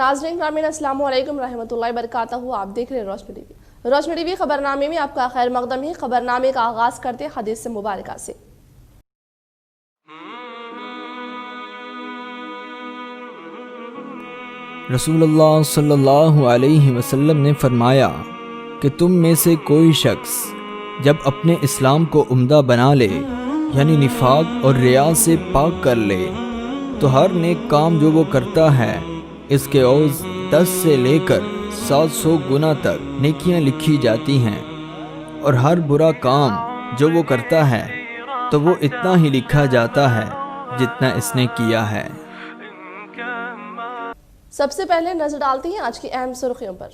नाज़रीन ग्रामीण अस्सलाम वालेकुम रहमतुल्लाहि बरकातहू। आप देख रहे हैं रोशनी टीवी। रोशनी टीवी खबरनामे में आपका खैर मकदम है। खबरनामे का आगाज करते हैं हदीस मुबारका से। रसूलुल्लाह सल्लल्लाहु अलैहि वसल्लम ने फरमाया कि तुम में से कोई शख्स जब अपने इस्लाम को उम्दा बना ले, यानी निफाक और रिया से पाक कर ले, तो हर नेक काम जो वो करता है इसके औज़ 10 से लेकर 700 गुना तक नेकियां लिखी जाती हैं, और हर बुरा काम जो वो करता है तो वो इतना ही लिखा जाता है जितना इसने किया है। सबसे पहले नजर डालते हैं आज की अहम सुर्खियों पर।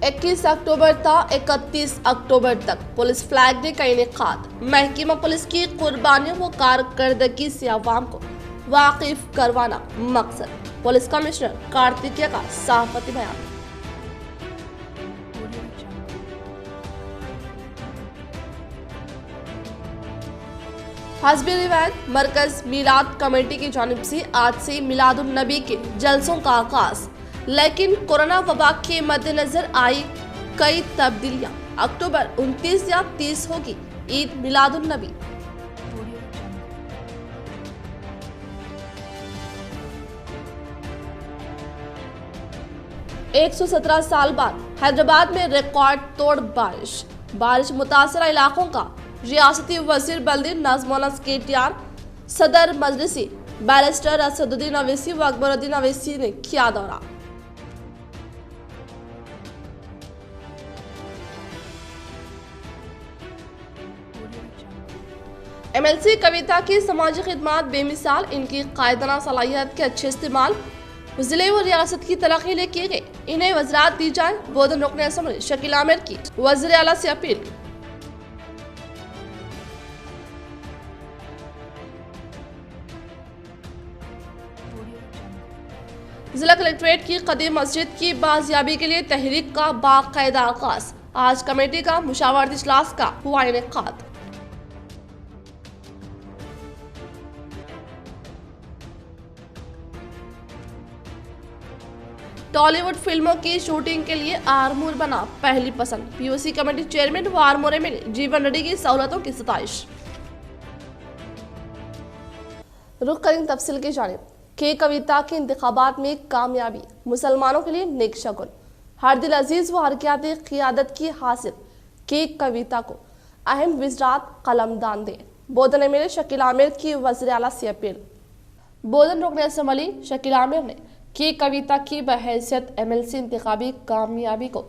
21 अक्टूबर था 31 अक्टूबर तक पुलिस फ्लैग डे का इनेकाद। महकमा पुलिस की कुर्बानियों व कारकर्दगी से आवाम को वाकिफ करवाना मकसद। पुलिस कमिश्नर कार्तिकेय का सहाफती बयान। हस्बे रिवायत मरकज मिलाद कमेटी की जानिब से आज से मिलादुन नबी के जलसों का आगाज, लेकिन कोरोना वबा के मद्देनजर आई कई तब्दीलियां। अक्टूबर 29 या 30 होगी ईद मिलादुन नबी। एक 117 साल बाद हैदराबाद में रिकॉर्ड तोड़ बारिश मुतासरा इलाकों का रियासती वजीर बल्दी नज़्मुल केटीआर, सदर मजलिसी बैरिस्टर असदुद्दीन अवैसी व अकबरुद्दीन अवैसी ने किया दौरा। MLC कविता की समाजी खिदमत बेमिसाल, इनकी कायदाना सलाहियत के अच्छे इस्तेमाल जिले व रियासत की तरक्की लिए किए गए। इन्हें वज़रात दी जाए। बोधन रुकन असम्बली शकील आमिर की वज़ीर आला से अपील। जिला कलेक्ट्रेट की कदीम मस्जिद की बाजियाबी के लिए तहरीक का बाकायदा आगाज। आज कमेटी का मुशावरती इजलास का हुआ इनेकाद। टॉलीवुड फिल्मों की शूटिंग के लिए आरमूर बना पहली पसंद। POC कमेटी चेयरमैन व आरमूर में जीवन रेड्डी की सहूलतों की सताइश। रुख करें तफसील की जानिब। के कविता के इंतखाबात में कामयाबी मुसलमानों के लिए नेक शगुन। हर दिल अजीज व हरकियाती क़ियादत की हासिल के कविता को अहम विज़रात कलमदान दे। बोधन MLA शकील आमिर की वज़ीर आला से अपील। बोधन रुकन असम्बली शकील आमिर ने की कविता की बहैसियत MLC इंतखाबी कामयाबी को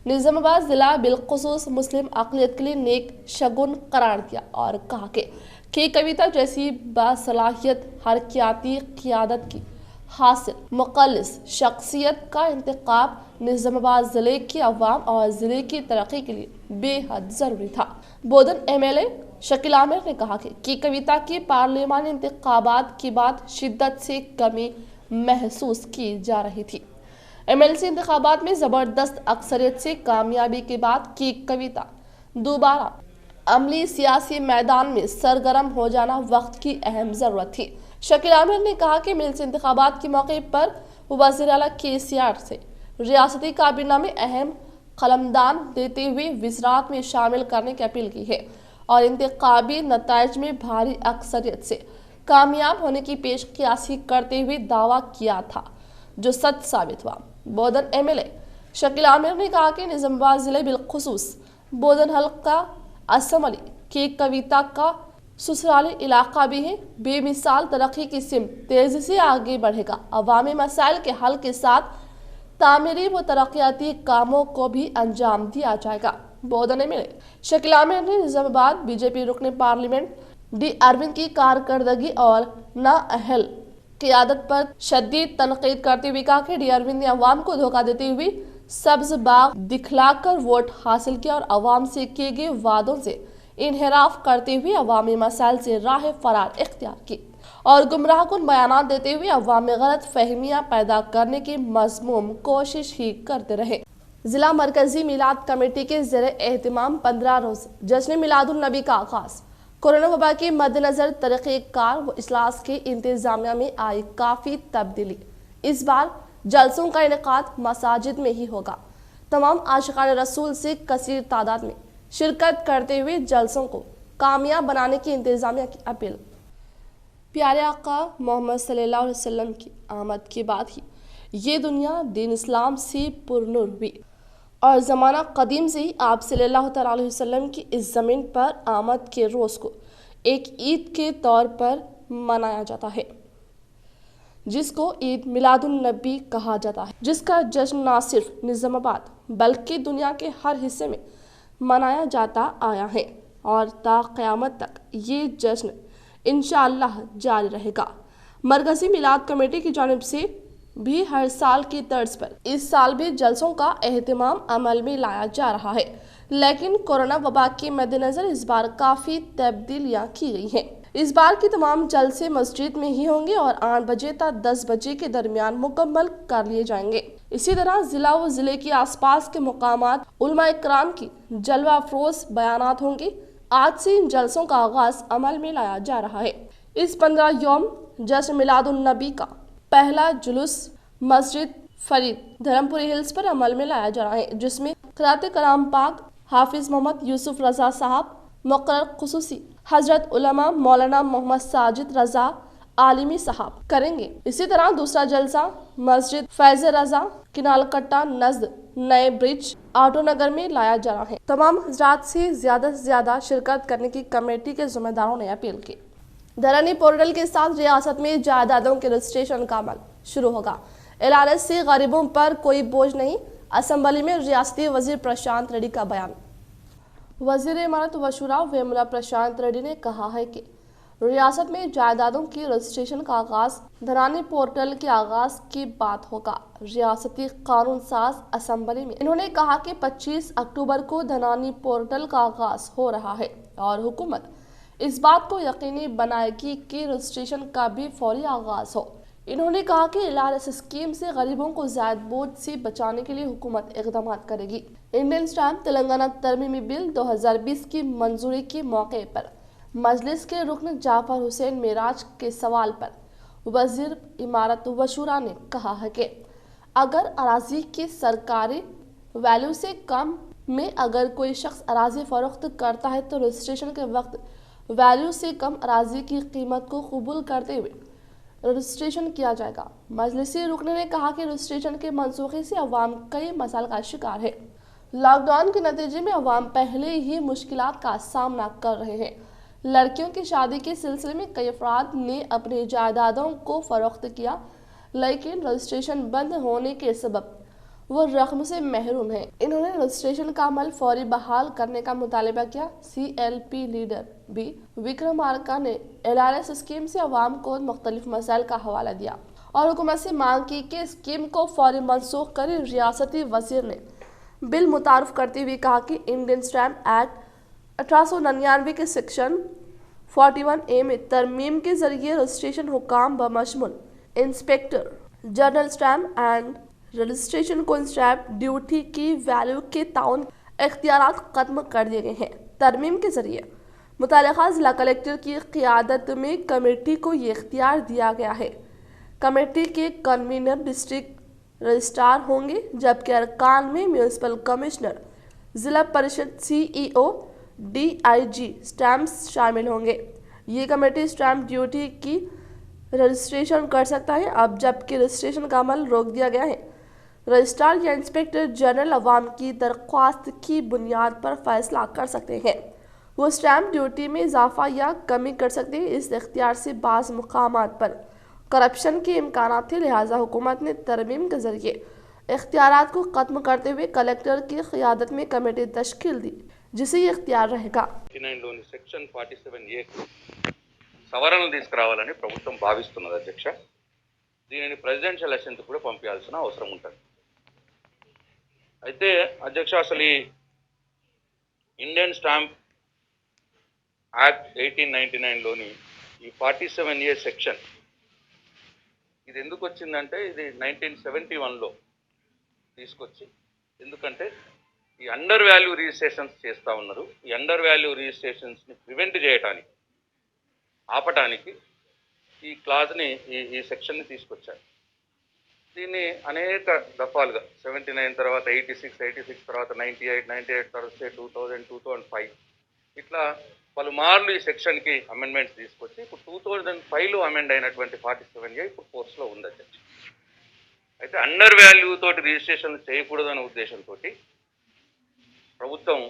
निज़ामाबाद जिला बिलखुसूस मुस्लिम अक़लियत के लिए नेक शगुन करार दिया और कहा कि कविता जैसी बासलाहियत हरकियाती क़ियादत की हासिल मुक़ल्लिस शख्सियत का इंतखाब निज़ामाबाद ज़िले की अवाम और ज़िले की तरक्की के लिए बेहद ज़रूरी था। बोधन MLA शकील आमिर ने कहा कि कविता की पार्लिमानी इंतखाबात की बाद शिद्दत से कमी महसूस की जा रही थी। MLC इंतखाबात में ज़बरदस्त अक्सरियत से कामयाबी के बाद की कविता दोबारा अमली सियासी मैदान में सरगर्म हो जाना वक्त की अहम ज़रूरत थी। शकील आमिर ने कहा कि MLC इंतखाबात के मौके पर वज़ीर आला KCR से रियासती काबीना में अहम कलमदान देते हुए विज़रात में शामिल करने की अपील की है और इंतखाबी नताइज में भारी अक्सरियत से कामयाब होने की पेशकशी करते हुए दावा किया था, जो सच साबित हुआ। बोधन MLA शकील आमिर ने कहा कि निज़ामाबाद जिले बिलखुसूस बोधन हल्का असम्बली की कविता का ससुराली इलाका भी है। बेमिसाल तरक्की की सिमत तेजी से आगे बढ़ेगा। अवामी मसाइल के हल के साथ तामीरी व तरक्याती कामों को भी अंजाम दिया जाएगा। बोधन MLA शकील आमिर ने निज़ामाबाद BJP रुकने पार्लियामेंट D अरविंद की कारकर्दगी और नाअहल क़ियादत पर शदीद तनकीद करते हुए कहा कि D अरविंद ने अवाम को धोखा देते हुए सब्ज बाग दिखलाकर वोट हासिल किया और अवाम से किए गए वादों से इनहराफ करते हुए अवामी मसाइल से राह फरार इख्तियार की और गुमराहकुन बयानात देते हुए अवाम में गलत फहमियाँ पैदा करने की मज़मूम कोशिश ही करते रहे। जिला मरकजी मिलाद कमेटी के ज़ेर एहतमाम 15 रोज़ जश्न मिलादुन नबी का आगाज। कोरोना वबा के मद्देनजर तरीक़ेकार व इजलास के इंतजामिया में आई काफ़ी तब्दीली। इस बार जलसों का इनेकाद मसाजिद में ही होगा। तमाम आशिकान रसूल से कसीर तादाद में शिरकत करते हुए जलसों को कामयाब बनाने की इंतजामिया की अपील। प्यारे आका मोहम्मद सल्लल्लाहु अलैहि वसल्लम की आमद के बाद ही ये दुनिया दीन इस्लाम से पुरनूर हुई और ज़माना कदीम से ही आप सल्लल्लाहु अलैहि वसल्लम की इस ज़मीन पर आमद के रोज़ को एक ईद के तौर पर मनाया जाता है, जिसको ईद मिलादुन नबी कहा जाता है, जिसका जश्न न सिर्फ निज़ामाबाद बल्कि दुनिया के हर हिस्से में मनाया जाता आया है और ता क़यामत तक ये जश्न इंशाअल्लाह जारी रहेगा। मरकज़ी मिलाद कमेटी की जानिब से भी हर साल की तर्ज पर इस साल भी जलसों का एहतमाम अमल में लाया जा रहा है, लेकिन कोरोना वबा के मद्देनजर इस बार काफ़ी तब्दीलियाँ की गई हैं। इस बार की तमाम जलसे मस्जिद में ही होंगे और 8 बजे तक 10 बजे के दरमियान मुकम्मल कर लिए जाएंगे। इसी तरह जिला व जिले के आसपास के मुकामात उलमा इकराम की जलवा अफरोज बयानात होंगे। आज से इन जलसों का आगाज अमल में लाया जा रहा है। इस 15 यौम जश्न मिलादुन नबी का पहला जुलूस मस्जिद फरीद धर्मपुरी हिल्स पर अमल में लाया जा रहा है, जिसमें क़िरात कलाम पाक हाफिज मोहम्मद यूसुफ रजा साहब मुक़र्रर खुसूसी हजरत उलमा मौलाना मोहम्मद साजिद रजा आलिमी साहब करेंगे। इसी तरह दूसरा जलसा मस्जिद फैज़ रजा किनालकट्टा नज़द नए ब्रिज ऑटो नगर में लाया जा रहा है। तमाम हजरात से ज़्यादा शिरकत करने की कमेटी के जिम्मेदारों ने अपील की। धरनी पोर्टल के साथ रियासत में जायदादों के रजिस्ट्रेशन का अमल शुरू होगा। LRS से गरीबों पर कोई बोझ नहीं, असम्बली में रियासती वजीर प्रशांत रेड्डी का बयान। वजीर इमारत व शुरा वेमुला प्रशांत रेड्डी ने कहा है कि रियासत में जायदादों की रजिस्ट्रेशन का आगाज धरानी पोर्टल के आगाज की बात होगा। रियासती कानून साज असम्बली में इन्होंने कहा कि 25 अक्टूबर को धरानी पोर्टल का आगाज हो रहा है और हुकूमत इस बात को यकीनी बनाएगी कि रजिस्ट्रेशन का भी फौरी आगाज हो। इन्होंने कहा कि LRS स्कीम से गरीबों को ज़ायद बोझ से बचाने के लिए हुकूमत इक़दाम करेगी। इंडियन स्टैम्प तेलंगाना तरमीमी बिल 2020 की मंजूरी के मौके पर मजलिस के रुकन जाफर हुसैन मेराज के सवाल पर वजीर इमारत व शुरा ने कहा है कि अगर अराजी की सरकारी वैल्यू से कम में अगर कोई शख्स अराजी फरोख्त करता है तो रजिस्ट्रेशन के वक्त वैल्यू से कम अराजी की कीमत को कबूल करते हुए रजिस्ट्रेशन किया जाएगा। मजलिसी रुकन ने कहा कि रजिस्ट्रेशन के मनसूखे से अवाम कई मसाइल का शिकार है। लॉकडाउन के नतीजे में अवाम पहले ही मुश्किलात का सामना कर रहे हैं। लड़कियों की शादी के सिलसिले में कई अफराद ने अपनी जायदादों को फरोख्त किया, लेकिन रजिस्ट्रेशन बंद होने के सबब वो रकम से महरूम हैं। इन्होंने रजिस्ट्रेशन का अमल फौरी बहाल करने का मुतालबा किया। CLP लीडर बी विक्रमार्का ने LRS स्कीम से अवाम को मुख्तलिफ मसाइल का हवाला दिया और हुकूमत से मांग की कि स्कीम को फौरी मनसूख करें। रियासती वजीर ने बिल मुतारफ करते हुए कहा कि इंडियन स्टैम्प एक्ट 1899 के सेक्शन 41A में तरमीम के जरिए रजिस्ट्रेशन हुकाम बमशमुल inspector general stamp and registration को स्टैम्प ड्यूटी की वैल्यू के ताउन इख्तियारात खत्म कर दिए गए हैं। तरमीम के जरिए मुतल्लिका जिला कलेक्टर की क़ियादत में कमेटी को ये इख्तियार दिया गया है। कमेटी के कन्वीनर डिस्ट्रिक्ट रजिस्ट्रार होंगे, जबकि अरकान में म्यूनसिपल कमिश्नर, जिला परिषद CEO, DIG स्टैम्प्स शामिल होंगे। ये कमेटी स्टैम्प ड्यूटी की रजिस्ट्रेशन कर सकता है। अब जबकि रजिस्ट्रेशन का अमल रोक दिया गया है, रजिस्ट्रार या इंस्पेक्टर जनरल अवाम की दरख्वास्त की बुनियाद पर फैसला कर सकते हैं। वो स्टैम्प ड्यूटी में इजाफा या कमी कर सकते हैं। इस इख्तियार से बाज़ मुकामात पर करप्शन के इम्कानात थे, लिहाजा हुकूमत ने तरमीम के जरिए इख्तियारात को ख़त्म करते हुए कलेक्टर की क़ियादत में कमेटी तश्कील दी, जिसे ये इख्तियार रहेगा। సెక్షన్ 47A సవరణలు తీసుకురావాలని ప్రభుత్వం భావిస్తున్నది అధ్యక్ష. దీనిని ప్రెసిడెన్షియల్ అసెంబ్లీ కూడా పంపించాల్సిన అవసరం ఉంటుంది. అయితే అధ్యక్ష, అసలు ఈ ఇండియన్ స్టాంప్ యాక్ట్ 1899లోని ఈ 47A సెక్షన్ ఇది ఎందుకు వచ్చిందంటే, ఇది 1971లో తీసుకొచ్చి, ఎందుకంటే ఈ అండర్ వాల్యూ రిజిస్ట్రేషన్స్ చేస్తూ ఉన్నారు. ఈ అండర్ వాల్యూ రిజిస్ట్రేషన్స్ని ప్రివెంట్ చేయడానికి ఆపటానికి ఈ క్లాజ్ని ఈ సెక్షన్ని తీసుకొచ్చారు. దీన్ని అనేక దఫాలుగా 79 తర్వాత 86 తర్వాత 98 తర్వాత 2000 2005 ఇట్లా పలుమార్లు ఈ సెక్షన్కి అమెండ్మెంట్స్ తీసుకొచ్చి ఇప్పుడు 2005లో అమెండ్ అయినటువంటి 47A ఇప్పుడు ఫోర్స్లో ఉంది అధ్యక్ష. అయితే అండర్ వాల్యూ తోటి రిజిస్ట్రేషన్ చేయకూడదనే ఉద్దేశంతో ప్రభుత్వం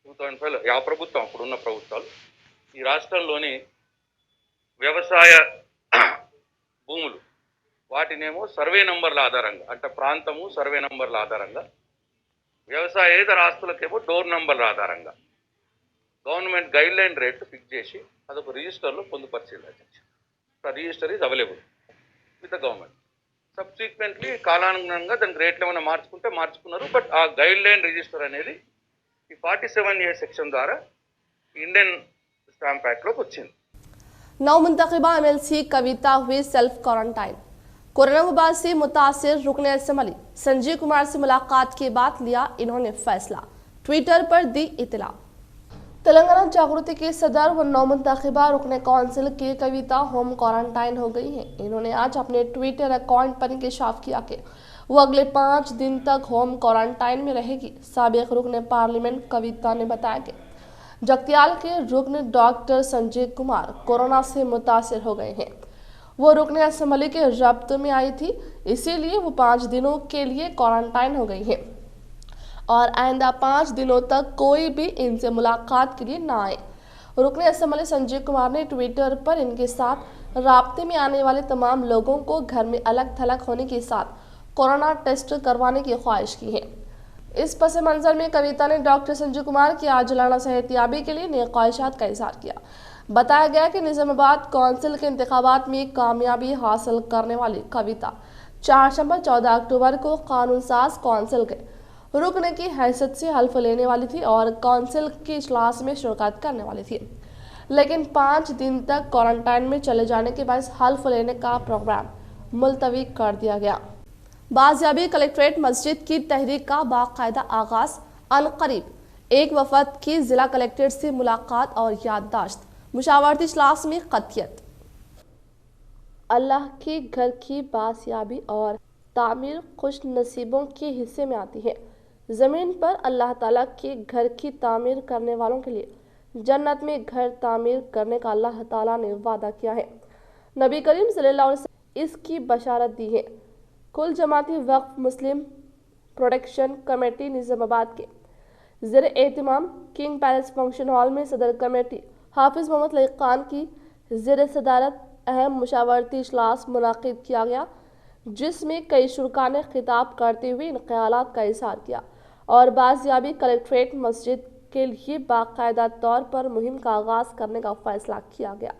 2005లో ప్రభుత్వం అప్పుడున్న ప్రభుత్వాలు ఈ రాష్ట్రంలోని వ్యవసాయ భూములు వాటినేమో సర్వే నంబర్ల ఆధారంగా అంటే ప్రాంతము సర్వే నంబర్ల ఆధారంగా, వ్యవసాయేతర ఆస్తులకేమో డోర్ నంబర్ల ఆధారంగా గవర్నమెంట్ గైడ్ లైన్ రేట్లు ఫిక్స్ చేసి అదొక రిజిస్టర్లో పొందుపరిచింది అధ్యక్ష. Register is available with the government. Subsequently కాలానుగుణంగా దానికి రేట్లు ఏమైనా మార్చుకున్నారు. బట్ ఆ గైడ్ లైన్ రిజిస్టర్ అనేది ఈ 47A సెక్షన్ ద్వారా ఇండియన్ స్టాంప్ యాక్ట్లోకి వచ్చింది. नौ मुंतखबा MLC कविता हुई सेल्फ क्वारंटाइन। कोरोना वबा से मुतासिर रुकन असम्बली संजीव कुमार से मुलाकात के बाद लिया इन्होंने फैसला, ट्विटर पर दी इतला। तेलंगाना जागृति के सदर व नौ मुंतखबा रुकन कौंसिल की कविता होम क्वारंटाइन हो गई हैं। इन्होंने आज अपने ट्विटर अकाउंट पर इंकशाफ किया कि वो अगले 5 दिन तक होम क्वारंटाइन में रहेगी। साबिक रुकन पार्लियामेंट कविता ने बताया कि जगतियाल के रुकन डॉक्टर संजीव कुमार कोरोना से मुतासिर हो गए हैं। वो रुकन असम्बली के रब्त में आई थी, इसीलिए वो 5 दिनों के लिए क्वारंटाइन हो गई हैं और आइंदा 5 दिनों तक कोई भी इनसे मुलाकात के लिए ना आए। रुकन असम्बली संजीव कुमार ने ट्विटर पर इनके साथ राब्ते में आने वाले तमाम लोगों को घर में अलग थलग होने के साथ कोरोना टेस्ट करवाने की ख्वाहिश की है। इस पस मंजर में कविता ने डॉक्टर संजीव कुमार की आजिलाना सेहतियाबी के लिए नेक ख्वाहिशात का इजहार किया। बताया गया कि निजामाबाद कौंसिल के इंतखाबात में कामयाबी हासिल करने वाली कविता 14 अक्टूबर को कानून साज कौंसिल के रुकने की हैसियत से हल्फ लेने वाली थी और कौंसिल की इजलास में शिरकत करने वाली थी, लेकिन 5 दिन तक क्वारंटाइन में चले जाने के बाद हल्फ लेने का प्रोग्राम मुलतवी कर दिया गया। बाजियाबी कलेक्ट्रेट मस्जिद की तहरीक का बाकायदा आगाज। अनकरीब एक वफद की जिला कलेक्ट्रेट से मुलाकात और याददाश्त, मुशावरती इजलास में क़तियत। अल्लाह के घर की बाजियाबी और तामीर खुश नसीबों के हिस्से में आती है। ज़मीन पर अल्लाह ताला के घर की तामीर करने वालों के लिए जन्नत में घर तामीर करने का अल्लाह ताला ने वादा किया है। नबी करीम सल्लल्लाहु अलैहि वसल्लम इसकी बशारत दी है। कुल जमाती वक्फ मुस्लिम प्रोटेक्शन कमेटी निजामाबाद के ज़ेर एहतिमाम किंग पैलेस फंक्शन हॉल में सदर कमेटी हाफिज़ मोहम्मद लईक खान की ज़ेर सदारत अहम मुशावरती इजलास मुनाकिद किया गया, जिसमें कई शुरका ने खिताब करते हुए इन ख्यालात का इजहार किया और बाजियाबी कलेक्ट्रेट मस्जिद के लिए बाकायदा तौर पर मुहिम का आगाज़ करने का फैसला किया गया।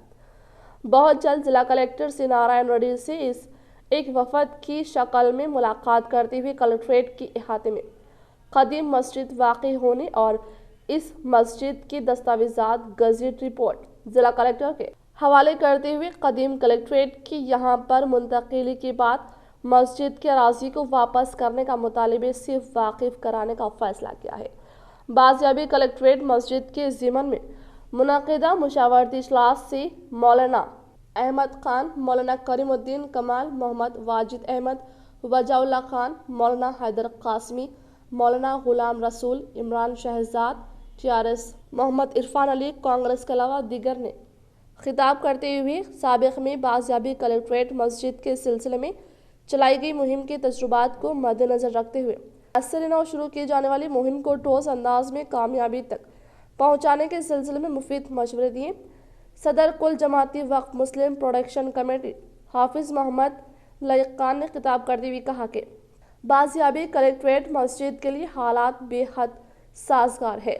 बहुत जल्द जिला कलेक्टर सी नारायण रेड्डी से इस एक वफद की शक्ल में मुलाकात करते हुए कलेक्ट्रेट के अहाते में कदीम मस्जिद वाक़ई होने और इस मस्जिद की दस्तावेज़ात गज़ेट रिपोर्ट जिला कलेक्टर के हवाले करते हुए कदीम कलेक्ट्रेट की यहाँ पर मुंतकिली के बाद मस्जिद के अराज़ी को वापस करने का मुतालिबे से वाकिफ़ कराने का फैसला किया है। बाजियाबी कलेक्ट्रेट मस्जिद के ज़िमन में मुनक़िदा मुशावरती इजलास से मौलाना अहमद खान, मौलाना करीमुद्दीन कमाल, मोहम्मद वाजिद अहमद, वजाउल्लाह खान, मौलाना हैदर कासमी, मौलाना गुलाम रसूल, इमरान शहजाद, TRS मोहम्मद इरफान अली, कांग्रेस के अलावा दीगर ने खिताब करते हुए साबिक़ में बाजियाबी कलेक्ट्रेट मस्जिद के सिलसिले में चलाई गई मुहिम के तजुर्बात को मद्देनज़र रखते हुए असर नौ शुरू की जाने वाली मुहिम को ठोस अंदाज में कामयाबी तक पहुँचाने के सिलसिले में मुफीद मशवरे दिए। सदर कुल जमाती वक्फ मुस्लिम प्रोटेक्शन कमेटी हाफिज़ मोहम्मद लईक खान ने खिताब करते हुए कहा कि बाजियाबी कलेक्ट्रेट मस्जिद के लिए हालात बेहद साजगार है।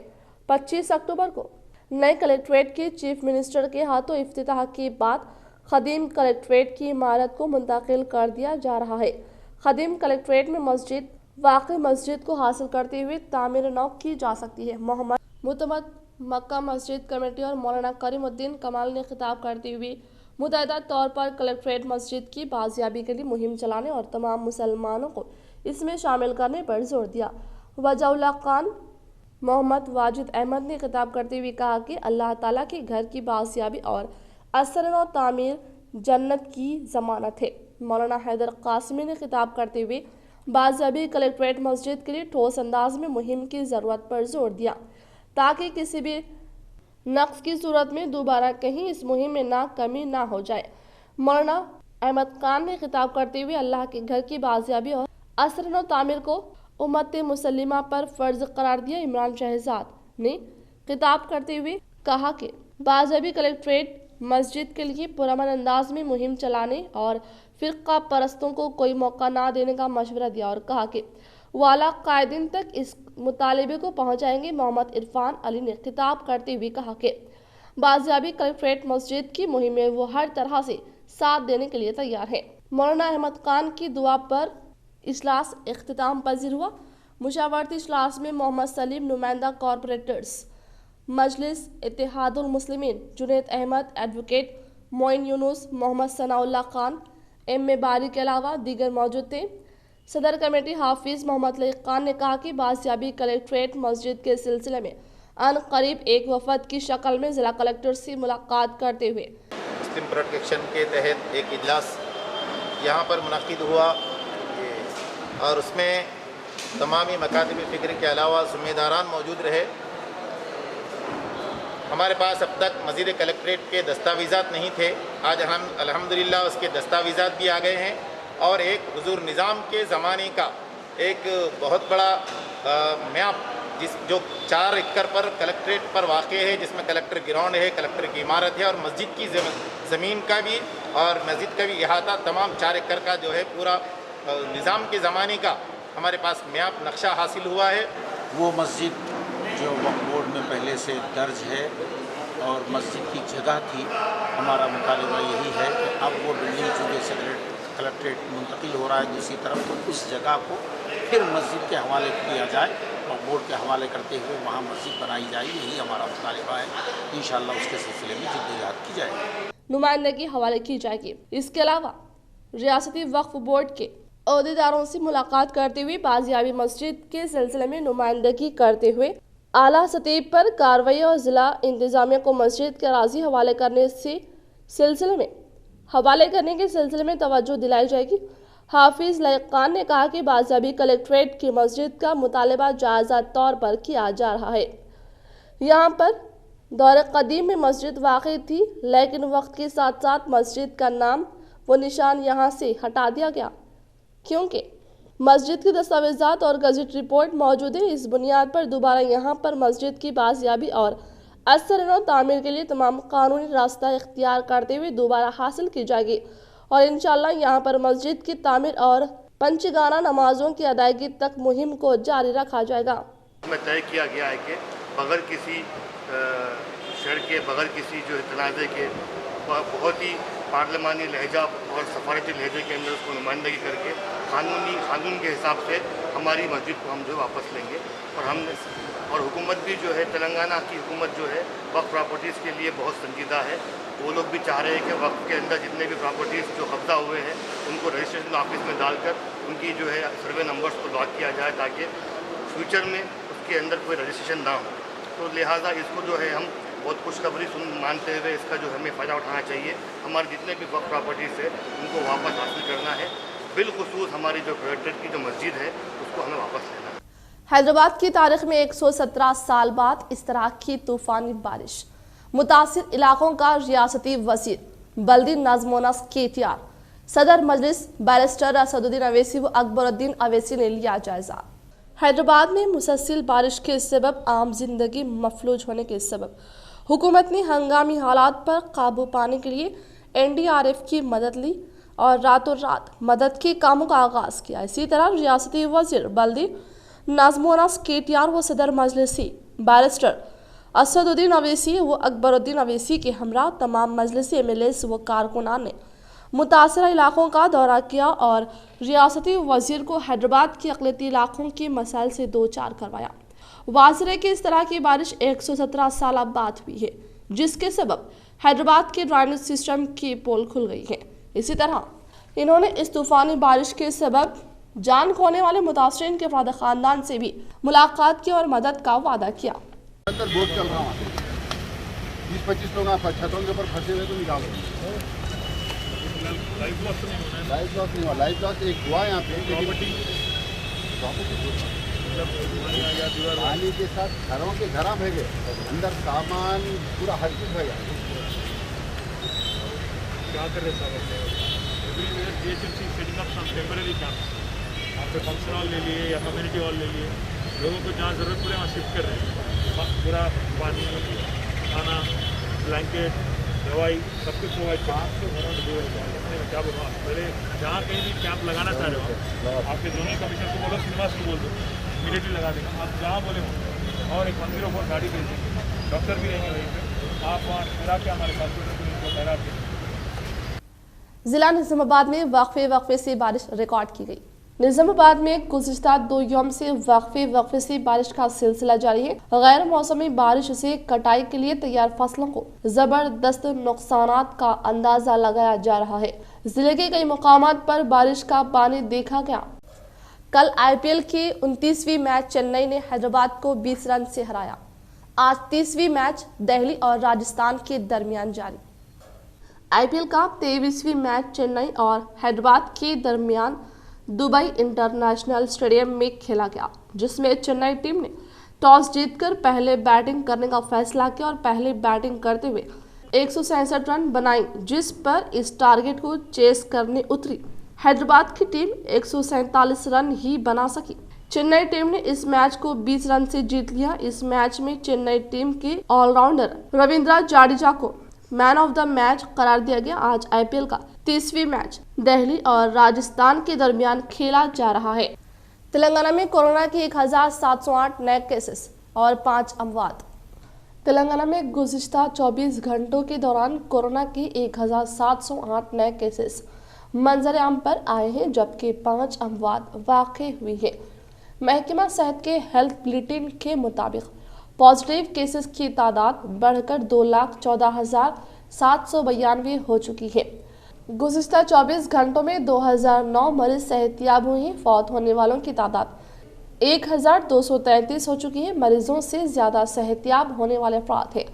25 अक्टूबर को नए कलेक्ट्रेट के चीफ मिनिस्टर के हाथों इफ्तिताह के बाद खदीम कलेक्ट्रेट की इमारत को मुंतकिल कर दिया जा रहा है। खदीम कलेक्ट्रेट में मस्जिद वाक़ई मस्जिद को हासिल करते हुए तामीर नौ की जा सकती है। मोहम्मद मुतमद मक्का मस्जिद कमेटी और मौलाना करीमुद्दीन कमाल ने खिताब करते हुए मुतहदा तौर पर कलेक्ट्रेट मस्जिद की बाजियाबी के लिए मुहिम चलाने और तमाम मुसलमानों को इसमें शामिल करने पर जोर दिया। वजाउल्लाह खान, محمد واجد احمد نے خطاب کرتے ہوئے کہا کہ اللہ تعالیٰ کے گھر کی بازیابی اور اثر و تعمیر جنت کی ضمانت ہے۔ مولانا حیدر قاسمی نے خطاب کرتے ہوئے بازیابی کلیکٹریٹ مسجد کے لیے ٹھوس انداز میں مہم کی ضرورت پر زور دیا تاکہ کسی بھی نقص کی صورت میں دوبارہ کہیں اس مہم میں کمی نہ ہو جائے۔ مولانا احمد خان نے خطاب کرتے ہوئے اللہ کے گھر کی بازیابی اور اثر و تعمیر کو امت مسلمہ پر فرض قرار دیا۔ عمران شہزاد نے خطاب کرتے ہوئے کہا کہ بازیابی کلیکٹریٹ مسجد کے لیے پرامن انداز میں مہم چلانے اور فرقہ پرستوں کو کوئی موقع نہ دینے کا مشورہ دیا اور کہا کہ وہ اعلیٰ قائدین تک اس مطالبے کو پہنچائیں گے۔ محمد عرفان علی نے خطاب کرتے ہوئے کہا کہ بازیابی کلیکٹریٹ مسجد کی مہم میں وہ ہر طرح سے ساتھ دینے کے لیے تیار ہے۔ مولانا احمد خان کی دعا پر اجلاس اختتام پذیر ہوا۔ مشاورتی اجلاس میں محمد سلیم نمائندہ کارپوریٹرز مجلس اتحاد المسلمین، جنید احمد، ایڈوکیٹ معین یونس، محمد ثناء اللہ خان، ایم اے باری کے علاوہ دیگر موجود تھے۔ صدر کمیٹی حافظ محمد لائق خان نے کہا کہ بازیابی کلیکٹریٹ مسجد کے سلسلے میں ان قریب ایک وفد کی شکل میں ضلع کلکٹر سے ملاقات کرتے ہوئے مسلم پروٹیکشن کے تحت ایک اجلاس یہاں پر منعقد ہوا اور اس میں تمامی مکاتب فکر کے علاوہ ذمہ داران موجود رہے۔ ہمارے پاس اب تک مزید کلیکٹریٹ کے دستاویزات نہیں تھے، آج ہم الحمدللہ اس کے دستاویزات بھی آ گئے ہیں اور ایک حضور نظام کے زمانے کا ایک بہت بڑا میپ جو 4 ایکڑ پر کلیکٹریٹ پر واقع ہے، جس میں کلیکٹر گراؤنڈ ہے، کلیکٹر کی عمارت ہے اور مسجد کی زمین کا بھی اور مسجد کا بھی احاطہ تمام 4 ایکڑ کا جو ہے پورا نظام کے زمانے کا ہمارے پاس میپ نقشہ حاصل ہوا ہے۔ وہ مسجد جو وقف بورڈ میں پہلے سے درج ہے اور مسجد کی جگہ تھی، ہمارا مطالبہ یہی ہے کہ اب وہ بلڈنگ چونکہ کلیکٹریٹ منتقل ہو رہا ہے دوسری طرف، تو اس جگہ کو پھر مسجد کے حوالے کیا جائے، وقف بورڈ کے حوالے کرتے ہوئے وہاں مسجد بنائی جائے، یہی ہمارا مطالبہ ہے۔ انشاءاللہ اس کے سلسلے میں جدوجہد کی جائے گی، نمائندگی حوالے کی جائے گی۔ اس کے علاوہ ریاستی وقف بورڈ کے عہدیداروں سے ملاقات کرتے ہوئے بازیابی مسجد کے سلسلے میں نمائندگی کرتے ہوئے اعلیٰ سطح پر کارروائی اور ضلع انتظامیہ کو مسجد کے اراضی حوالے کرنے کے سلسلے میں توجہ دلائی جائے گی۔ حافظ لائق خان نے کہا کہ بازیابی کلیکٹریٹ کی مسجد کا مطالبہ جائزہ طور پر کیا جا رہا ہے۔ یہاں پر دور قدیم میں مسجد واقع تھی، لیکن وقت کے ساتھ ساتھ مسجد کا نام و نشان یہاں سے ہٹا دیا گیا کیونکہ مسجد کی دستاویزات اور گزٹ رپورٹ موجود ہے۔ اس بنیاد پر دوبارہ یہاں پر مسجد کی بازیابی اور اثر و تعمیر کے لیے تمام قانونی راستہ اختیار کرتے ہوئے دوبارہ حاصل کی جائے گی اور انشاءاللہ یہاں پر مسجد کی تعمیر اور پنچگانہ نمازوں کی ادائیگی تک مہم کو جاری رکھا جائے گا۔ میں طے کیا گیا ہے کہ بغیر کسی شر کے، بغیر کسی جو تنازع کے، بہت ہی پارلیمانی لہجہ اور سفارتی لہجے کے اندر اس کو نمائندگی کر کے قانون کے حساب سے ہماری مسجد کو ہم جو واپس لیں گے اور حکومت بھی جو ہے، تلنگانہ کی حکومت جو ہے وقف پراپرٹیز کے لیے بہت سنجیدہ ہے۔ وہ لوگ بھی چاہ رہے ہیں کہ وقف کے اندر جتنے بھی پراپرٹیز جو قبضہ ہوئے ہیں ان کو رجسٹریشن آفس میں ڈال کر ان کی جو ہے سروے نمبرز کو لاک کیا جائے تاکہ فیوچر میں اس کے اندر کوئی رجسٹریشن نہ ہو۔ تو لہٰذا اس کو جو ہے ہم بہت خوشخبری مانتے ہوئے اس کا جو ہمیں فائدہ اٹھانا چاہیے۔ ہمارے جتنے بھی وقف پراپرٹیز ہے ان کو واپس حاصل کرنا ہے، بالخصوص ہماری جو کلیکٹریٹ کی جو مسجد ہے اس کو ہمیں واپس لینا ہے۔ حیدرآباد کی تاریخ میں 117 سال بعد اس طرح کی طوفانی بارش، متاثر علاقوں کا ریاستی وزیر بلدی نظم و نسق کے اختیار، صدر مجلس بیرسٹر اسد الدین اویسی و اکبر الدین اویسی نے لیا جائزہ۔ حیدرآباد میں مسلسل بارش کے سبب عام زندگی مفلوج ہونے کے سبب حکومت نے ہنگامی حالات پر قابو پانے کے لیے NDRF کی مدد لی اور راتوں رات مدد کے کاموں کا آغاز کیا۔ اسی طرح ریاستی وزیر بلدی نظم و نسق کے اختیار و صدر مجلسی بیرسٹر اسد الدین اویسی و اکبر الدین اویسی کے ہمراہ تمام مجلسی MLAs و کارکنان نے متاثرہ علاقوں کا دورہ کیا اور ریاستی وزیر کو حیدرآباد کے اقلیتی علاقوں کے مسائل سے دوچار کروایا۔ واضح ہے کہ اس طرح کی بارش 117 سالہ بعد ہوئی ہے، جس کے سبب حیدرآباد کے ڈرینیج سسٹم کی پول کھل گئی ہے۔ اسی طرح انہوں نے اس طوفانی بارش کے سبب जान खोने वाले मुतासरीन के अफराद खानदान से भी मुलाकात की और मदद का वादा किया। अंदर बोट चल रहा वहाँ पे 20-25 लोग आप छतों के ऊपर फंसे हुए तो निकालो। लाइफ लॉस नहीं हुआ। लाइफ लॉस एक हुआ यहाँ पे पानी के साथ घरों के घर भेगे, अंदर सामान पूरा हर चीज भेगा। क्या कर रहे setting up some temporary camp, आपके फंक्शन हॉल ले लिए या कम्युनिटी हॉल ले लिए, लोगों को जहाँ ज़रूरत पड़े वहाँ शिफ्ट कर रहे हैं। पूरा पानी, खाना, ब्लैंकेट, दवाई सब कुछ प्रोवाइड कर। क्या बोलूँ, पहले जहाँ कहीं भी कैंप लगाना चाह रहे हो आपके जोनल कमिश्नर को बोलो, सिनेमा को बोल दो, इमीडिएटली लगा देगा। आप जहाँ बोले और एक 104 गाड़ी भेज देंगे, डॉक्टर भी रहेंगे वहीं पर। आप वहाँ फिरा के हमारे साथ उनको तैयार दें। जिला निजामाबाद में वक्फे से बारिश रिकॉर्ड की गई। निजामाबाद में गुज़िश्ता 2 यौम से वक्फे से बारिश का सिलसिला जारी है। गैर मौसमी बारिश से कटाई के लिए तैयार फसलों को जबरदस्त नुकसानात का अंदाजा लगाया जा रहा है। जिले के कई मुकामात पर बारिश का पानी देखा गया। कल IPL की 29वीं मैच चेन्नई ने हैदराबाद को 20 रन से हराया। आज 30वीं मैच दिल्ली और राजस्थान के दरमियान जारी। IPL का 23वीं मैच चेन्नई और हैदराबाद के दरमियान दुबई इंटरनेशनल स्टेडियम में खेला गया, जिसमें चेन्नई टीम ने टॉस जीतकर पहले बैटिंग करने का फैसला किया और पहले बैटिंग करते हुए 167 रन बनाई, जिस पर इस टारगेट को चेस करने उतरी हैदराबाद की टीम 147 रन ही बना सकी। चेन्नई टीम ने इस मैच को 20 रन से जीत लिया। इस मैच में चेन्नई टीम के ऑलराउंडर रविंद्र जाडेजा को मैन ऑफ द मैच करार दिया गया। आज IPL का 30वीं मैच दिल्ली और राजस्थान के दरमियान खेला जा रहा है। तेलंगाना में कोरोना के 1708 नए केसेस और 5 अमवात। तेलंगाना में गुज़िश्ता 24 घंटों के दौरान कोरोना के 1708 नए केसेस मंजर आम पर आए हैं, जबकि 5 अमवात वाक़ई हुई है। महकमा सेहत के हेल्थ बुलेटिन के मुताबिक पॉजिटिव केसेस की तादाद बढ़कर 2,14,792 हो चुकी है। गुज़िश्ता 24 घंटों में 2009 मरीज सेहतियाब हुए हैं। फौत होने वालों की तादाद 1,233 हो चुकी है। मरीजों से ज़्यादा सेहतियाब होने वाले अफराद हैं।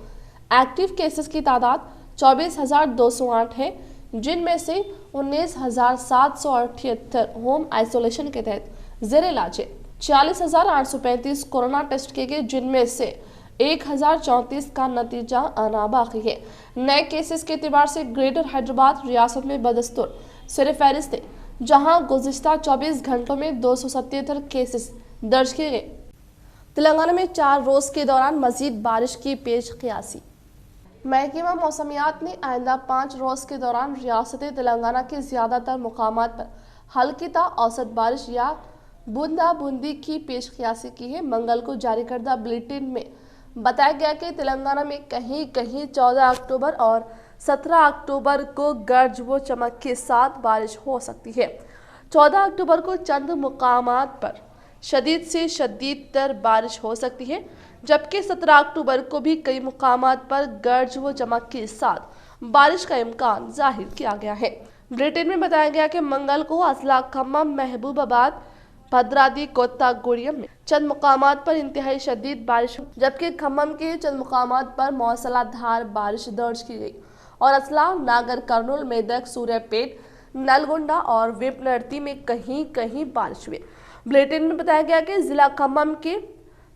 एक्टिव केसेस की तादाद 24,208 है, जिनमें से 19,778 होम आइसोलेशन के तहत ज़ेर इलाज है। 40,835 कोरोना टेस्ट किए गए, जिनमें से 1,034 का नतीजा आना बाकी है। नए केसेस के एतबार से ग्रेटर हैदराबाद रियासत में बदस्तूर सरफहरिस्त है, जहां गुज़िश्ता 24 घंटों में 277 केसेस दर्ज किए गए। तेलंगाना में 4 रोज के दौरान मजीद बारिश की पेश क़ियासी। महकमा मौसमियात ने आइंदा 5 रोज के दौरान रियासत तेलंगाना के ज़्यादातर मुकामात पर हल्की ता औसत बारिश या बूंदा बूंदी की पेश क़ियासी की है। मंगल को जारी करदा बुलेटिन में बताया गया कि तेलंगाना में कहीं कहीं 14 अक्टूबर और 17 अक्टूबर को गरज व चमक के साथ बारिश हो सकती है। 14 अक्टूबर को चंद मुकामात पर शदीद से शदीद तर बारिश हो सकती है, जबकि 17 अक्टूबर को भी कई मुकामात पर गरज व चमक के साथ बारिश का इम्कान जाहिर किया गया है। बुलेटिन में बताया गया कि मंगल को अजला, खम्मम, महबूबाबाद, भद्राद्री, कोत्तागुड़ियम में चंद मुकामात पर इंतहाई शदीद बारिश, जबकि खम्मम के चंद मुकामात पर मौसलाधार बारिश दर्ज की गई और असला, नागर कर्नूल, मेदक, सूर्यापेट, नलगोंडा और विपनर्ती में कहीं कहीं बारिश हुई। बुलेटिन में बताया गया कि जिला खम्मम के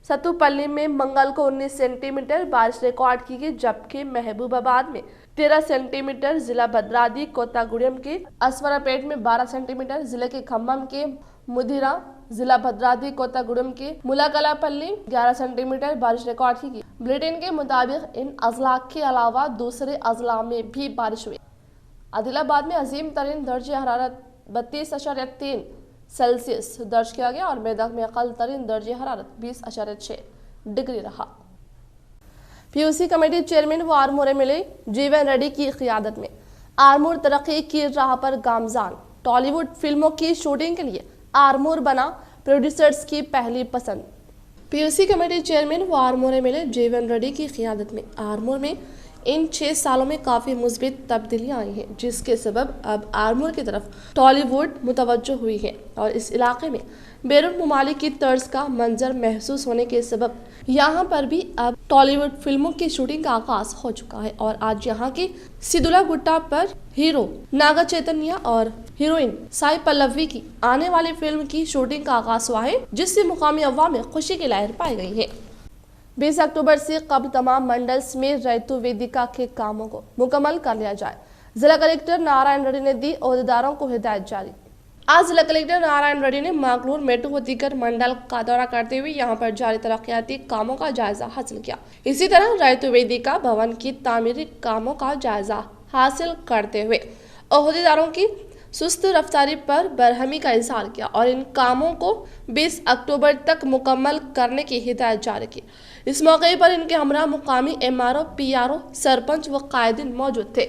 सतुपल्ली में मंगल को 19 सेंटीमीटर बारिश रिकॉर्ड की गई, जबकि महबूबाबाद में 13 सेंटीमीटर, जिला भद्राद्री कोत्तागुड़ियम के असवरापेट में 12 सेंटीमीटर, जिले के खम्मम के मुदिरा, जिला भद्राद्री कोत्तागुड़म के मुलाकलापल्ली 11 सेंटीमीटर बारिश रिकॉर्ड की गई। बुलेटिन के मुताबिक इन अजला के अलावा दूसरे अजला में भी बारिश हुई। आदिलाबाद में अजीम तरीन दर्जे हरारत 32.3 सेल्सियस दर्ज किया गया और मेदक में अकल तरीन दर्जे हरारत 20.6 डिग्री रहा। PUC कमेटी चेयरमैन व आरमूर MLA जीवन रेड्डी की क़ियादत में आरमूर तरक्की की राह पर गामजान। टॉलीवुड फिल्मों की शूटिंग के लिए आरमूर बना प्रोड्यूसर्स की पहली पसंद। PUC कमेटी चेयरमैन व आरमूर MLA जीवन रेड्डी की क़ियादत में आरमूर में इन 6 सालों में काफ़ी मुस्बित तब्दीलियाँ आई हैं, जिसके सबब अब आर्मूर की तरफ टॉलीवुड मुतवज्जो हुई है और इस इलाके में बैरून ममालिक की तर्ज का मंजर महसूस होने के सबब यहाँ पर भी अब टॉलीवुड फिल्मों की शूटिंग का आगाज हो चुका है। और आज यहाँ की सिदुला गुट्टा पर हीरो नागा चैतन्य और हीरोइन साई पल्लवी की आने वाली फिल्म की शूटिंग का आगाज हुआ है, जिससे मुकामी अवाम में खुशी की लहर पाई गई है। 20 अक्टूबर से कबल तमाम मंडल्स में रैतु वेदिका के कामों को मुकम्मल कर लिया जाए। जिला कलेक्टर नारायण रेड्डी ने दी ओहदेदारों को हिदायत जारी। आज जिला कलेक्टर नारायण रेड्डी ने मागलूर मेट्रो व दीगर मंडल का दौरा करते हुए यहां पर जारी तरक्याती कामों का जायजा हासिल किया। इसी तरह रैतु वेदिका भवन की तामीरी कामों का जायजा हासिल करते हुए ओहदेदारों की सुस्त रफ्तारी पर बरहमी का इजहार किया और इन कामों को 20 अक्टूबर तक मुकम्मल करने की हिदायत जारी की। इस मौके पर इनके हमरा मुकामी MRO, PRO, सरपंच व कायदीन मौजूद थे।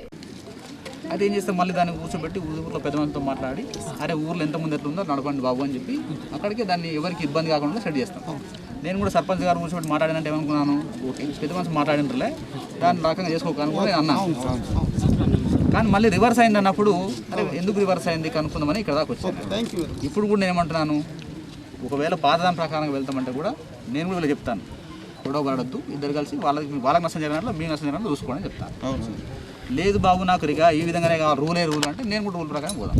అయితే ఏం చేస్తాం, మళ్ళీ దాన్ని కూర్చోబెట్టి ఊరిలో పెద్దమందితో మాట్లాడి అరే ఊర్లో ఎంతమంది ఎట్లుందో నడపండి బాబు అని చెప్పి అక్కడికి దాన్ని ఎవరికి ఇబ్బంది కాకుండా సెట్ చేస్తాం. నేను కూడా సర్పంచ్ గారు కూర్చోబెట్టి మాట్లాడినంటే ఏమనుకున్నాను, పెద్ద మనిషి మాట్లాడినట్లే దాని రకంగా చేసుకోకనుకుని అన్నాను. కానీ మళ్ళీ రివర్స్ అయింది అన్నప్పుడు అరే ఎందుకు రివర్స్ అయింది కనుక్కుందామని ఇక్కడ దాకా వచ్చాను. ఇప్పుడు కూడా నేను ఏమంటున్నాను, ఒకవేళ పాతదాని ప్రకారంగా వెళ్తామంటే కూడా నేను కూడా చెప్తాను, గొడవ పడద్దు, ఇద్దరు కలిసి వాళ్ళకి నష్టం జరిగినట్లు మీ నష్టం జరిగినట్లు చూసుకోండి అని చెప్తాను. లేదు బాబు నాకు ఇక ఈ విధంగానే కావాలి, రూల్ అంటే నేను కూడా రూల్ ప్రకారం పోదాం,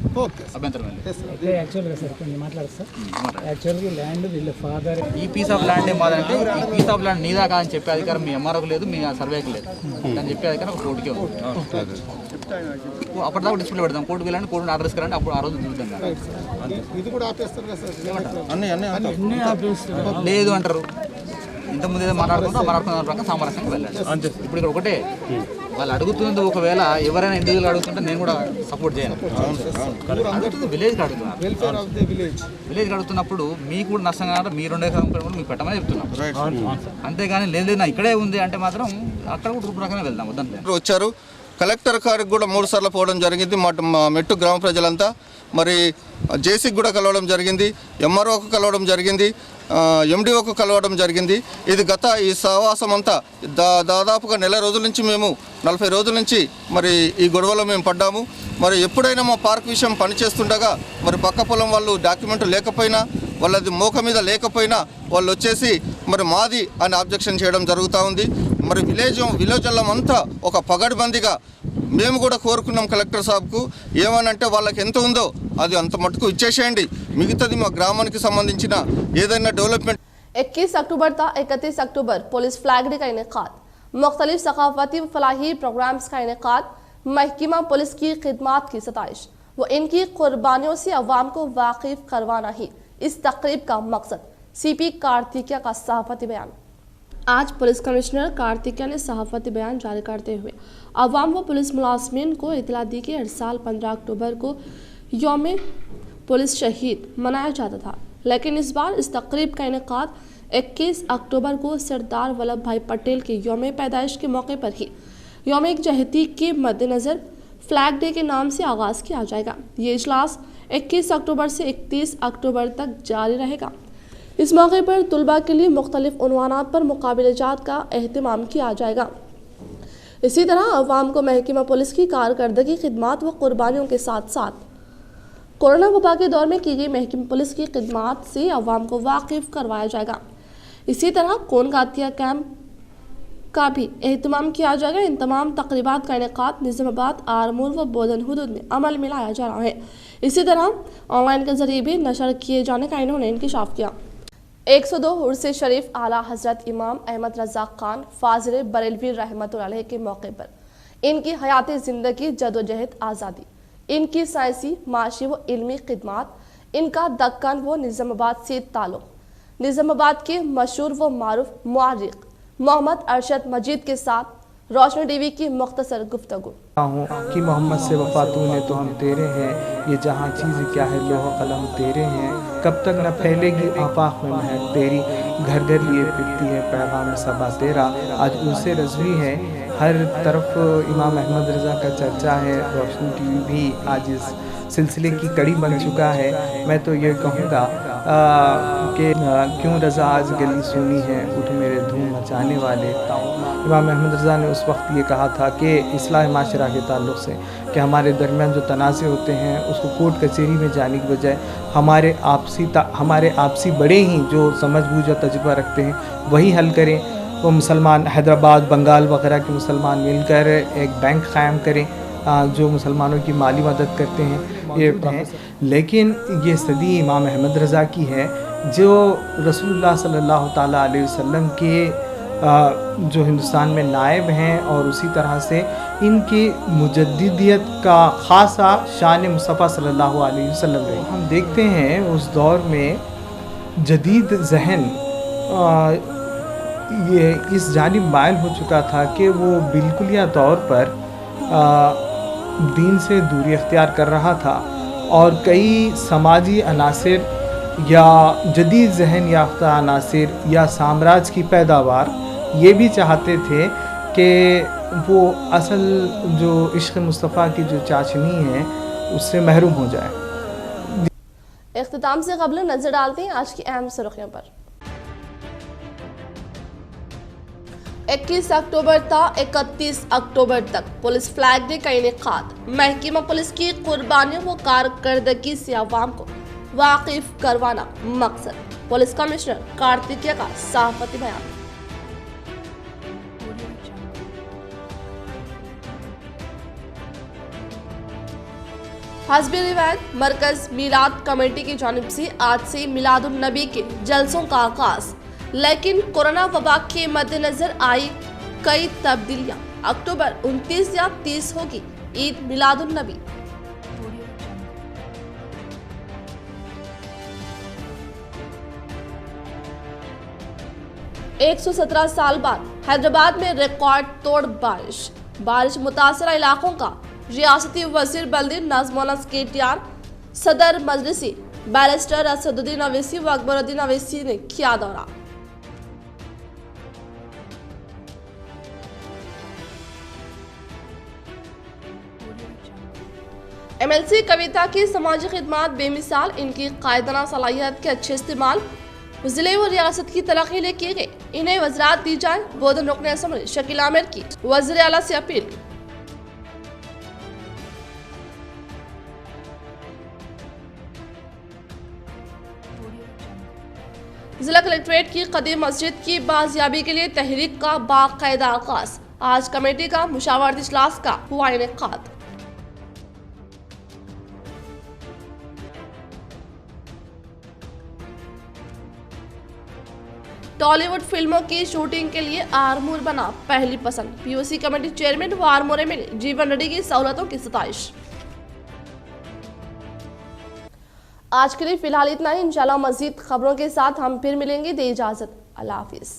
అభ్యంతరం లేదు. యాక్చువల్గా సార్ కొంచెం మాట్లాడు సార్. యాక్చువల్గా ల్యాండ్ వీళ్ళ ఫాదర్ ఈ పీస్ ఆఫ్ ల్యాండ్ ఏం మాదంటే ఈ పీస్ ఆఫ్ ల్యాండ్ నీదా కాదని చెప్పే అధికారం మీ ఎంఆర్ఓకి లేదు, మీ సర్వేకి లేదు. అని చెప్పే అధికారం ఒక కోర్టుకే ఉంది. అప్పటిదాకా డిస్ప్లే పెడతాం, కోర్టుకు వెళ్ళండి, కోర్టుని ఆర్డర్ తీసుకురండి, అప్పుడు ఆ రోజు చూద్దాం. లేదు అంటారు, ఇంతకుముందు ఏదో మాట్లాడుకున్న సామరస్యంగా వెళ్ళండి. ఇప్పుడు ఇక్కడ ఒకటే వాళ్ళు అడుగుతుంది, ఒకవేళ ఎవరైనా ఇండివిజువల్ అడుగుతుంటే నేను కూడా సపోర్ట్ చేయను. అడుగుతుంది విలేజ్కి అడుగుతున్నాను, విలేజ్కి అడుగుతున్నప్పుడు మీకు కూడా నష్టం కాదు, మీ 2 ఎకరాల కూడా మీకు పెట్టమని చెప్తున్నాం. అంతేగాని లేదు నా ఇక్కడే ఉంది అంటే మాత్రం అక్కడ కూడా రూపు ప్రకారం వెళ్దాం వద్దంటే. వచ్చారు కలెక్టర్ గారికి కూడా 3 సార్లు పోవడం జరిగింది. మా మెట్టు గ్రామ ప్రజలంతా మరి జేసీకి కూడా కలవడం జరిగింది, ఎంఆర్ఓకు కలవడం జరిగింది, ఎండిఓకు కలవడం జరిగింది. ఇది ఈ సహవాసం అంతా దాదాపుగా నెల రోజుల నుంచి మేము 40 రోజుల నుంచి మరి ఈ గొడవలో మేము పడ్డాము. మరి ఎప్పుడైనా మా పార్క్ విషయం పనిచేస్తుండగా మరి పక్క పొలం వాళ్ళు డాక్యుమెంట్ లేకపోయినా, వాళ్ళది మోక మీద లేకపోయినా వాళ్ళు వచ్చేసి మరి మాది అని ఆబ్జెక్షన్ చేయడం జరుగుతూ ఉంది. మరి విలేజ్లం అంతా ఒక పగడ్బందీగా మేము కూడా కోరుకున్నాం కలెక్టర్ సాబ్కు, ఏమనంటే వాళ్ళకి ఎంత ఉందో అది అంత మటుకు ఇచ్చేసేయండి, మిగతాది మా గ్రామానికి సంబంధించిన ఏదైనా డెవలప్మెంట్. 21 अक्टूबर था 31 अक्टूबर पुलिस फ्लैग डे का इनेकाद, मुख्तलिफ सकाफती व फलाही प्रोग्राम्स का इनेकाद, महकमा पुलिस की खिदमात की सताइश व इनकी कुर्बानियों से अवाम को वाकिफ करवाना ही इस तकरीब का मकसद। CP कार्तिकिया का सहाफती बयान। आज पुलिस कमिश्नर कार्तिकिया ने सहाफती बयान जारी करते हुए अवाम व पुलिस मुलाजमीन को इतला दी कि हर साल 15 अक्टूबर को यौम पुलिस शहीद मनाया जाता था, लेकिन इस बार इस तकरीब का इनेकाद 21 अक्टूबर को सरदार वल्लभ भाई पटेल के यौम पैदाइश के मौके पर ही यौम यकजहती के मद्देनज़र फ्लैग डे के नाम से आगाज़ किया जाएगा। ये इजलास 21 अक्टूबर से 31 अक्टूबर तक जारी रहेगा। इस मौके पर तुलबा के लिए मुख्तलिफ उन्वानात पर मुकाबलेजात का एहतमाम किया जाएगा। इसी तरह अवाम को महकमा पुलिस की कारकर्दगी, खिदमात व कुर्बानियों के साथ साथ कोरोना वबा के दौर में की गई महकमा पुलिस की खिदमात से अवाम को वाकिफ करवाया जाएगा। इसी तरह कौन गातिया कैंप का भी एहतमाम किया जाएगा। इन तमाम तकरीबात का इनेकाद निज़ामाबाद, आरमूर व बोधन हुदूद में अमल में लाया जा रहा है। इसी तरह ऑनलाइन के जरिए भी नशर किए जाने का इन्होंने इंकशाफ किया। 102 उर्स शरीफ आला हजरत इमाम अहमद रज़ा खान फाजिल बरेलवी रहमतुल्लाह अलैह के मौके पर इनकी हयाती ज़िंदगी, जदोजहद, आज़ादी, इनकी साइंसी, माशी व इल्मी खिदमात, इनका दक्कन व निज़ामाबाद से ताल्लुक़, निज़ामाबाद के मशहूर व मारूफ मुअर्रिख मोहम्मद अरशद मजीद के साथ रोशनी टीवी की मुख्तसर गुफ्तगू। कि मोहम्मद से वफा तूने तो हम तेरे हैं, ये जहाँ चीज़ क्या है लोह कलम तेरे हैं, कब तक न फैलेगी आफाक में महक तेरी, घर घर लिए फिरती है पैगाम सबा तेरा। आज उसे रज़वी है, हर तरफ इमाम अहमद रज़ा का चर्चा है। रोशनी टीवी भी आज इस सिलसिले की कड़ी बन चुका है। मैं तो ये कहूँगा کہ کیوں رضا آج گلی سونی ہے اٹھ میرے دھوم مچانے والے. امام احمد رضا نے اس وقت یہ کہا تھا کہ اصلاح معاشرہ کے تعلق سے کہ ہمارے درمیان جو تنازع ہوتے ہیں اس کو کورٹ کچہری میں جانے کی بجائے ہمارے آپسی بڑے ہی جو سمجھ بوجھ اور تجربہ رکھتے ہیں وہی حل کریں. وہ مسلمان حیدرآباد بنگال وغیرہ کے مسلمان مل کر ایک بینک قائم کریں جو مسلمانوں کی مالی مدد کرتے ہیں یہ ہیں. لیکن یہ صدی امام احمد رضا کی ہے جو رسول اللہ صلی اللہ تعالیٰ علیہ وسلم کے جو ہندوستان میں نائب ہیں اور اسی طرح سے ان کی مجددیت کا خاصا شان مصطفیٰ صلی اللہ علیہ وسلم رہی. ہم دیکھتے ہیں اس دور میں جدید ذہن یہ اس جانب مائل ہو چکا تھا کہ وہ بالکلیہ طور پر دین سے دوری اختیار کر رہا تھا اور کئی سماجی عناصر یا جدید ذہن یافتہ عناصر یا سامراج کی پیداوار یہ بھی چاہتے تھے کہ وہ اصل جو عشق مصطفیٰ کی جو چاشنی ہے اس سے محروم ہو جائے. اختتام سے قبل نظر ڈالتے ہیں آج کی اہم سرخیوں پر. 21 اکتوبر تا 31 اکتوبر تک پولیس فلیگ ڈے کا انعقاد. محکمہ پولیس کی قربانیوں و کارکردگی سے عوام کو واقف کروانا مقصد. پولیس کمشنر کارتکیہ کا صحافتی بیان. حسب روایت مرکز میلاد کمیٹی کی جانب سے آج سے میلاد النبی کے جلسوں کا آغاز. لیکن کورونا وبا کے مد نظر آئی کئی تبدیلیاں. اکتوبر 29 یا 30 ہوگی عید میلاد النبی. ایک 117 سال بعد حیدرآباد میں ریکارڈ توڑ بارش متاثرہ علاقوں کا ریاستی وزیر بلدی نظم و نسق کے ٹیار صدر مجلسی بیرسٹر اسد الدین اویسی و اکبر الدین اویسی نے کیا دورہ. ایم ایل سی کویتا کی سماجی خدمات بے مثال. ان کی قائدانہ صلاحیت کے اچھے استعمال ضلع و ریاست کی ترقی لے کیے گئے. انہیں وزارت دی جائے. بودن رکن اسمبلی شکیل عامر کی وزیر اعلیٰ سے اپیل. ضلع کلکٹریٹ کی قدیم مسجد کی بازیابی کے لیے تحریک کا باقاعدہ آغاز. آج کمیٹی کا مشاورتی اجلاس کا ہوا انعقاد. ٹالی ووڈ فلموں کی شوٹنگ کے لیے آرمور بنا پہلی پسند. پی او سی کمیٹی چیئرمین و آرمورے میں جیون ریڈی کی سہولتوں کی ستائش. آج کے لیے فی الحال اتنا ہی. انشاءاللہ مزید خبروں کے ساتھ ہم پھر ملیں گے. دے اجازت. اللہ حافظ.